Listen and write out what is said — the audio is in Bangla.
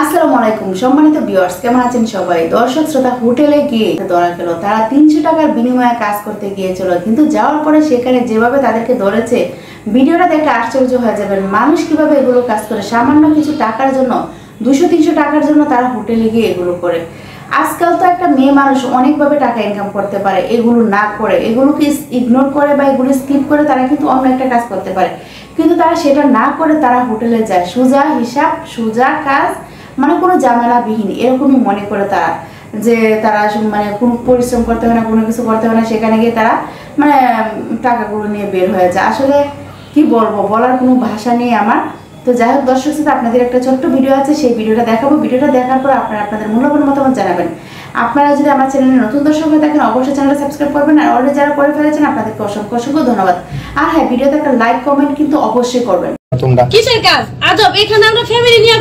আসসালামু আলাইকুম সম্মানিত ভিউয়ার্স, কেমন আছেন সবাই? দর্শক শ্রোতা, হোটেলে গিয়ে ধরা গেল তারা 300 টাকার বিনিময়ে কাজ করতে গিয়েছিল, কিন্তু যাওয়ার পরে সেখানে যেভাবে তাদেরকে ধরেছে ভিডিওটা দেখে আশ্চর্য হয়ে যাবেন। মানুষ কিভাবে এগুলো কাজ করে, সামান্য কিছু টাকার জন্য 200-300 টাকার জন্য তারা হোটেলে গিয়ে এগুলো করে। আজকাল তো একটা মেয়ে মানুষ অনেকভাবে টাকা ইনকাম করতে পারে, এগুলো না করে, এগুলোকে ইগনোর করে বা এগুলো স্কিপ করে তারা কিন্তু অন্য একটা কাজ করতে পারে, কিন্তু তারা সেটা না করে তারা হোটেলে যায়। সোজা হিসাব, সোজা কাজ, মানে কোনো ঝামেলাবিহীন এরকমই মনে করে তারা, যে তারা মানে কোনো পরিশ্রম করতে হবে না, কোনো কিছু করতে হবে না, সেখানে গিয়ে তারা মানে টাকাগুলো নিয়ে বের হয়ে যায়। আসলে কি বলবো, বলার কোনো ভাষা নেই আমার। তো যাই হোক দর্শক শ্রোতা, আপনাদের একটা ছোট্ট ভিডিও আছে, সেই ভিডিওটা দেখাবো। ভিডিওটা দেখার পর আপনারা আপনাদের মূল্যবান মতামত জানাবেন। আপনারা যদি আমার চ্যানেলে নতুন দর্শক হয়ে থাকেন অবশ্যই চ্যানেলটা সাবস্ক্রাইব করবেন, আর অলরেডি যারা করে ফেলেছেন আপনাদেরকে অসংখ্য অসংখ্য ধন্যবাদ। আর হ্যাঁ, ভিডিওতে একটা লাইক কমেন্ট কিন্তু অবশ্যই করবেন। কিসের কাজ? আজব, এখানে আমরা ফ্যামিলি নিয়ে